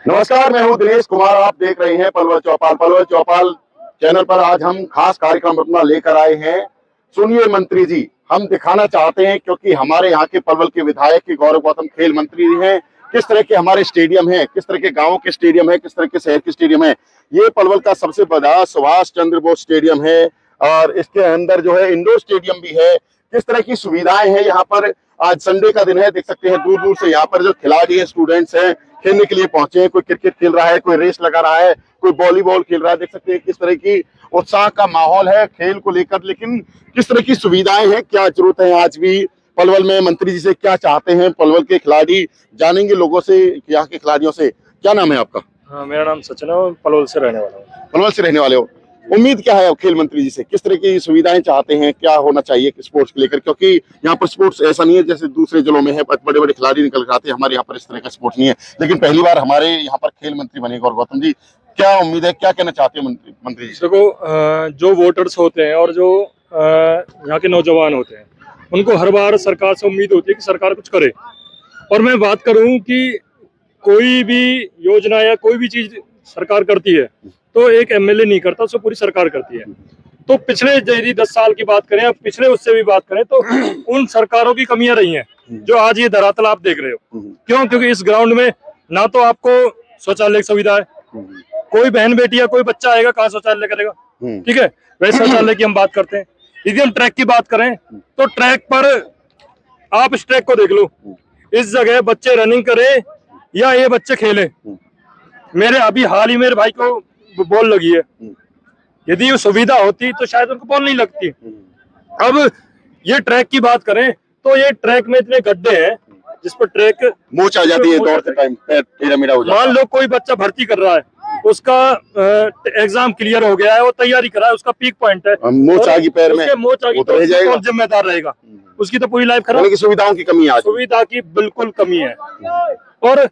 नमस्कार, मैं हूं दिनेश कुमार। आप देख रहे हैं पलवल चौपाल। पलवल चौपाल चैनल पर आज हम खास कार्यक्रम अपना लेकर आए हैं। सुनिए मंत्री जी, हम दिखाना चाहते हैं क्योंकि हमारे यहाँ के पलवल के विधायक के गौरव गौतम खेल मंत्री हैं, किस तरह के हमारे स्टेडियम हैं, किस तरह के गांवों के स्टेडियम है, किस तरह के शहर के स्टेडियम है। ये पलवल का सबसे बड़ा सुभाष चंद्र बोस स्टेडियम है और इसके अंदर जो है इंडोर स्टेडियम भी है। किस तरह की सुविधाएं हैं यहाँ पर। आज संडे का दिन है, देख सकते हैं दूर दूर से यहाँ पर जो खिलाड़ी हैं, स्टूडेंट्स हैं, खेलने के लिए पहुंचे हैं। कोई क्रिकेट खेल रहा है, कोई रेस लगा रहा है, कोई वॉलीबॉल खेल रहा है। देख सकते हैं किस तरह की उत्साह का माहौल है खेल को लेकर। लेकिन किस तरह की सुविधाएं हैं, क्या जरूरत है आज भी पलवल में, मंत्री जी से क्या चाहते हैं पलवल के खिलाड़ी, जानेंगे लोगों से, यहाँ के खिलाड़ियों से। क्या नाम है आपका? हाँ, मेरा नाम सचिन है, पलवल से रहने वाला हूँ। पलवल से रहने वाले हो। उम्मीद क्या है खेल मंत्री जी से, किस तरह की सुविधाएं चाहते हैं, क्या होना चाहिए स्पोर्ट्स को लेकर? क्योंकि यहाँ पर स्पोर्ट्स ऐसा नहीं है जैसे दूसरे जिलों में है, बड़े बड़े खिलाड़ी निकल कर आते हैं। हमारे यहाँ पर इस तरह का स्पोर्ट्स नहीं है। लेकिन पहली बार हमारे यहाँ पर खेल मंत्री बने गौरव गौतम जी, क्या उम्मीद है, क्या कहना चाहते हैं मंत्री जी? देखो, जो वोटर्स होते हैं और जो यहाँ के नौजवान होते हैं, उनको हर बार सरकार से उम्मीद होती है कि सरकार कुछ करे। और मैं बात करूँ कि कोई भी योजना या कोई भी चीज सरकार करती है तो एक एमएलए नहीं करता, उसको पूरी सरकार करती है। तो पिछले यदि 10 साल की बात करें या पिछले उससे भी बात करें तो उन सरकारों की कमियां रही हैं जो आज ये धरातल आप देख रहे हो। क्यों? क्योंकि इस ग्राउंड में ना तो आपको शौचालय की सुविधा है, कोई बहन बेटी या कोई बच्चा आएगा कहाँ शौचालय करेगा, ठीक है। वैसे शौचालय की हम बात करते हैं। यदि हम ट्रैक की बात करें तो ट्रैक पर आप इस ट्रैक को देख लो, इस जगह बच्चे रनिंग करें या ये बच्चे खेलें। मेरे अभी हाल ही मेरे भाई को बॉल लगी है, यदि वो सुविधा होती तो शायद उनको बॉल नहीं लगती। अब ये ट्रैक की बात करें तो ये ट्रैक में इतने गड्ढे हैं जिस पर ट्रैक मोच आ जाती है, दौड़ते टाइम टेढ़ा मेढ़ा हो जाता है। मान लो कोई बच्चा भर्ती कर रहा है, उसका एग्जाम क्लियर हो गया है, वो तैयारी कर रहा है, उसका पीक पॉइंट है, मोच आ गई पैर में, मोच आ गई तो कौन जिम्मेदार रहेगा? उसकी तो पूरी लाइफ खराब। सुविधाओं की कमी है, सुविधा की बिल्कुल कमी है। और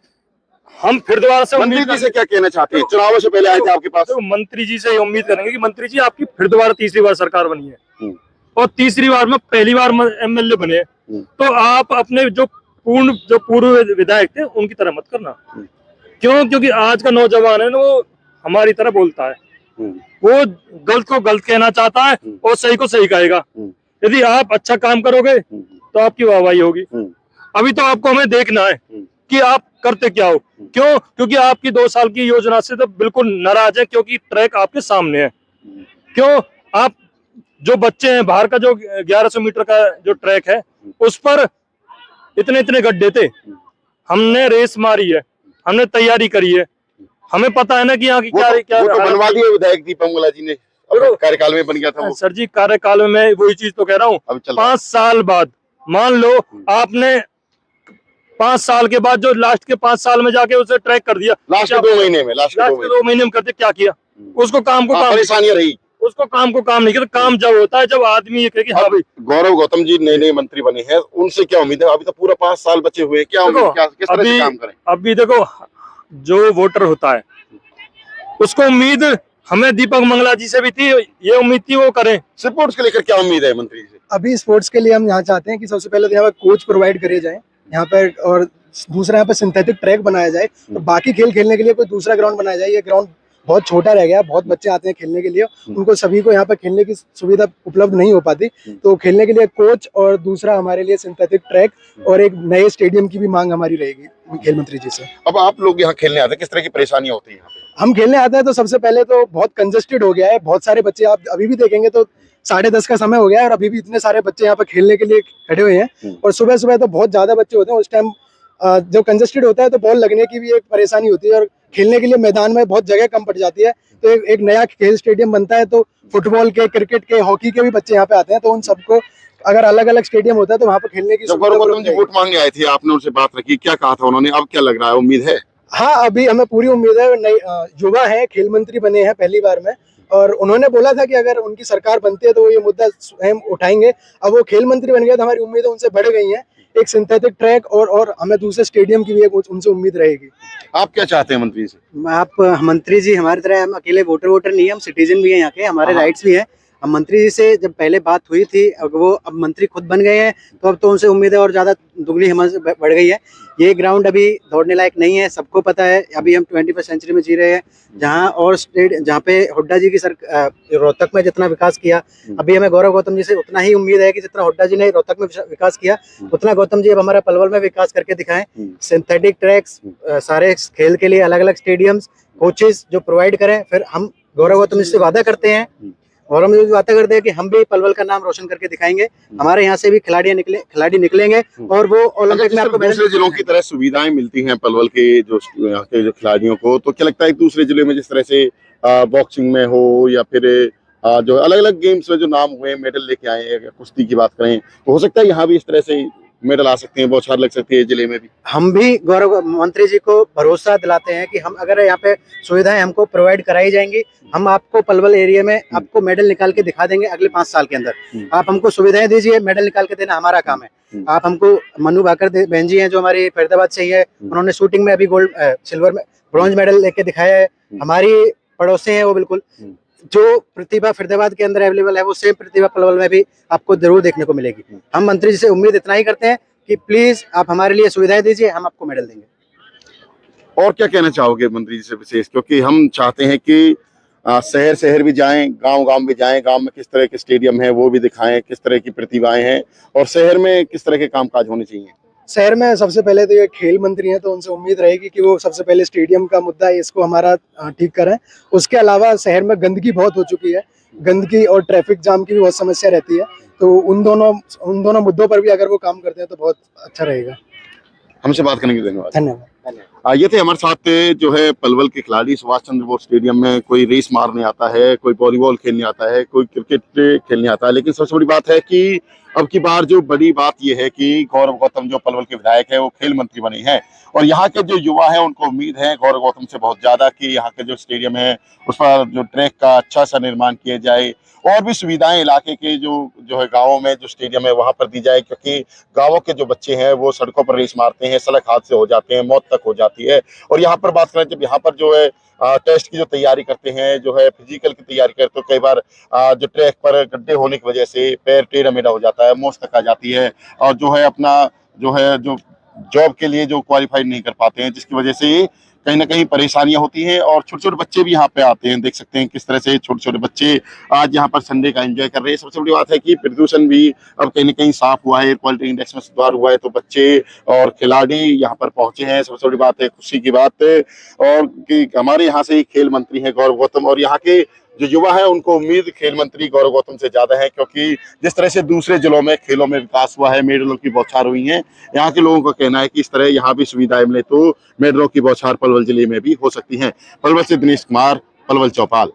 हम फिर दोबारा से मंत्री जी से क्या कहना चाहते हैं? चुनावों से पहले आए थे आपके पास। तो मंत्री जी से उम्मीद करेंगे कि मंत्री जी आपकी फिर दोबारा तीसरी बार सरकार बनी है और तीसरी बार में पहली बार एमएलए बने, तो आप अपने जो पूर्व विधायक थे उनकी तरह मत करना। क्यों? क्योंकि आज का नौजवान है ना, वो हमारी तरह बोलता है, वो गलत को गलत कहना चाहता है और सही को सही कहेगा। यदि आप अच्छा काम करोगे तो आपकी वाहवाही होगी। अभी तो आपको हमें देखना है कि आप करते क्या हो। क्यों? क्योंकि आपकी 2 साल की योजना से तो बिल्कुल नाराज है, क्योंकि ट्रैक आपके सामने है। क्यों? आप जो बच्चे हैं, बाहर का जो 1100 मीटर का जो ट्रैक है उस पर इतने इतने गड्ढे थे। हमने रेस मारी है, हमने तैयारी करी है, हमें पता है ना कि यहाँ की क्या वो तो बनवा दिया विधायक दीपक मंगला जी ने, कार्यकाल में बन गया था वो। सर जी, कार्यकाल में मैं वही चीज तो कह रहा हूँ। 5 साल बाद, मान लो आपने 5 साल के बाद जो लास्ट के 5 साल में जाके उसे ट्रैक कर दिया, लास्ट के 2 महीने में, लास्ट के 2 महीने में करते क्या किया? उसको काम को काम, परेशानियां रही, उसको काम को काम नहीं किया। काम जब होता है जब आदमी ये कहे कि हाँ भाई। गौरव गौतम जी नए मंत्री बने हैं, उनसे क्या उम्मीद है? अभी तो पूरा 5 साल बचे हुए, क्या उम्मीद, किस तरह से काम करें? अभी देखो, जो वोटर होता है उसको उम्मीद हमें दीपक मंगला जी से भी थी, ये उम्मीद थी वो करें। स्पोर्ट्स को लेकर क्या उम्मीद है मंत्री जी से? अभी स्पोर्ट्स के लिए हम यहाँ चाहते हैं कि सबसे पहले तो यहाँ पर कोच प्रोवाइड करे जाए यहाँ पर, और दूसरा यहाँ पर सिंथेटिक ट्रैक बनाया जाए। तो बाकी खेल खेलने के लिए कोई दूसरा ग्राउंड बनाया जाए। ये ग्राउंड बहुत छोटा रह गया, बहुत बच्चे आते हैं खेलने के लिए, उनको सभी को यहाँ पर खेलने की सुविधा उपलब्ध नहीं हो पाती। तो खेलने के लिए कोच और दूसरा हमारे लिए सिंथेटिक ट्रैक और एक नए स्टेडियम की भी मांग हमारी रहेगी खेल मंत्री जी से। अब आप लोग यहाँ खेलने आते हैं, किस तरह की परेशानी होती है यहाँ पे? हम खेलने आते हैं तो सबसे पहले तो बहुत कंजेस्टेड हो गया है, बहुत सारे बच्चे, आप अभी भी देखेंगे तो 10:30 का समय हो गया है और अभी भी इतने सारे बच्चे यहाँ पर खेलने के लिए खड़े हुए हैं। और सुबह सुबह तो बहुत ज्यादा बच्चे होते हैं, उस टाइम जो कंजेस्टेड होता है तो बॉल लगने की भी एक परेशानी होती है और खेलने के लिए मैदान में बहुत जगह कम पड़ जाती है। तो एक नया खेल स्टेडियम बनता है तो फुटबॉल के, क्रिकेट के, हॉकी के भी बच्चे यहाँ पे आते हैं। तो उन सबको अगर अलग अलग स्टेडियम होता है तो वहाँ पे खेलने की वोट मांगने आए थे, आपने उनसे बात रखी, क्या कहा था उन्होंने? अब क्या लग रहा है, उम्मीद है? हाँ, अभी हमें पूरी उम्मीद है। युवा है, खेल मंत्री बने हैं पहली बार में, और उन्होंने बोला था कि अगर उनकी सरकार बनती है तो वो ये मुद्दा स्वयं उठाएंगे। अब वो खेल मंत्री बन गए तो हमारी उम्मीदें उनसे बढ़ गई हैं, एक सिंथेटिक ट्रैक और हमें दूसरे स्टेडियम की भी एक उनसे उम्मीद रहेगी। आप क्या चाहते हैं मंत्री से? आप मंत्री जी हमारी तरह हम अकेले वोटर नहीं है, हम सिटीजन भी हैं यहाँ के, हमारे राइट्स भी हैं। अब मंत्री जी से जब पहले बात हुई थी, अब मंत्री खुद बन गए हैं, तो अब तो उनसे उम्मीदें और ज़्यादा दुगनी हिम्मत से बढ़ गई है। ये ग्राउंड अभी दौड़ने लायक नहीं है, सबको पता है। अभी हम 21वीं सेंचुरी में जी रहे हैं, जहाँ पे हुड्डा जी की रोहतक में जितना विकास किया, अभी हमें गौरव गौतम जी से उतना ही उम्मीद है कि जितना हुड्डा जी ने रोहतक में विकास किया, उतना गौतम जी अब हमारा पलवल में विकास करके दिखाएं। सिंथेटिक ट्रैक्स, सारे खेल के लिए अलग अलग स्टेडियम्स, कोचेस जो प्रोवाइड करें। फिर हम गौरव गौतम जी से वादा करते हैं, और हम वादा करते हैं कि हम भी पलवल का नाम रोशन करके दिखाएंगे। हमारे यहाँ से भी खिलाड़ी निकलेंगे और वो ओलंपिक में आपको दूसरे जिलों की तरह सुविधाएं मिलती हैं पलवल के जो यहाँ के जो खिलाड़ियों को, तो क्या लगता है दूसरे जिले में जिस तरह से बॉक्सिंग में हो या फिर जो अलग अलग गेम्स में जो नाम हुए मेडल लेके आए हैं, कुश्ती की बात करें, तो हो सकता है यहाँ भी इस तरह से मेडल आ सकते हैं, बौछार लग सकती है जिले में भी। हम भी गौरव मंत्री जी को भरोसा दिलाते हैं कि हम अगर यहाँ पे सुविधाएं हमको प्रोवाइड कराई जाएंगी, हम आपको पलवल एरिया में आपको मेडल निकाल के दिखा देंगे अगले 5 साल के अंदर। आप हमको सुविधाएं दीजिए, मेडल निकाल के देना हमारा काम है। आप हमको मनु भाकर बहन जी हैं जो हमारी फरीदाबाद से ही है, उन्होंने शूटिंग में अभी गोल्ड सिल्वर में ब्रॉन्ज मेडल लेके दिखाया है। हमारी पड़ोसी हैं वो, बिल्कुल जो प्रतिभा फरीदाबाद के अंदर अवेलेबल है वो सेम प्रतिभा पलवल में भी आपको जरूर देखने को मिलेगी। हम मंत्री जी से उम्मीद इतना ही करते हैं कि प्लीज आप हमारे लिए सुविधाएं दीजिए, हम आपको मेडल देंगे। और क्या कहना चाहोगे मंत्री जी से विशेष, क्योंकि हम चाहते हैं कि शहर शहर भी जाएं, गांव गांव भी जाएं, गांव में किस तरह के स्टेडियम है वो भी दिखाएं, किस तरह की प्रतिभाएं हैं, और शहर में किस तरह के कामकाज होने चाहिए। शहर में सबसे पहले तो ये खेल मंत्री हैं, तो उनसे उम्मीद रहेगी कि वो सबसे पहले स्टेडियम का मुद्दा है, इसको हमारा ठीक करें। उसके अलावा शहर में गंदगी बहुत हो चुकी है, गंदगी और ट्रैफिक जाम की भी बहुत समस्या रहती है, तो उन दोनों मुद्दों पर भी अगर वो काम करते हैं तो बहुत अच्छा रहेगा। हमसे बात करने के लिए धन्यवाद। धन्यवाद। ये थे हमारे साथ जो है पलवल के खिलाड़ी। सुभाष चंद्र बोस स्टेडियम में कोई रेस मारने आता है, कोई वॉलीबॉल खेलने आता है, कोई क्रिकेट खेलने आता है, लेकिन सबसे बड़ी बात है कि अब की बार जो बड़ी बात यह है कि गौरव गौतम जो पलवल के विधायक है वो खेल मंत्री बने हैं, और यहाँ के जो युवा हैं उनको उम्मीद है गौरव गौतम से बहुत ज्यादा कि यहाँ के जो स्टेडियम है उस पर जो ट्रैक का अच्छा सा निर्माण किया जाए, और भी सुविधाएं इलाके के जो है गाँवों में जो स्टेडियम है वहां पर दी जाए, क्योंकि गाँवों के जो बच्चे हैं वो सड़कों पर रेस मारते हैं, सड़क हादसे हो जाते हैं, मौत तक हो जाती है। और यहाँ पर बात करें, जब यहाँ पर जो है टेस्ट की जो तैयारी करते हैं, जो है फिजिकल की तैयारी करते, तो कई बार जो ट्रैक पर गड्ढे होने की वजह से पैर टेढ़ा मेढ़ा हो जाता है, मोच तक आ जाती है, और जो है अपना जो जॉब के लिए जो क्वालिफाई नहीं कर पाते हैं, जिसकी वजह से कहीं ना कहीं परेशानियां होती हैं। और छोटे छोटे बच्चे भी यहाँ पे आते हैं, देख सकते हैं किस तरह से छोटे छोटे बच्चे आज यहाँ पर संडे का एंजॉय कर रहे हैं। सबसे बड़ी बात है कि प्रदूषण भी अब कहीं ना कहीं साफ हुआ है, एयर क्वालिटी इंडेक्स में सुधार हुआ है, तो बच्चे और खिलाड़ी यहाँ पर पहुंचे हैं। सबसे बड़ी बात है, खुशी की बात, और कि हमारे यहाँ से ही खेल मंत्री हैं गौरव गौतम, और यहाँ के जो युवा है उनको उम्मीद खेल मंत्री गौरव गौतम से ज्यादा है, क्योंकि जिस तरह से दूसरे जिलों में खेलों में विकास हुआ है, मेडलों की बौछार हुई है, यहाँ के लोगों का कहना है कि इस तरह यहाँ भी सुविधाएं मिले तो मेडलों की बौछार पलवल जिले में भी हो सकती है। पलवल से दिनेश कुमार, पलवल चौपाल।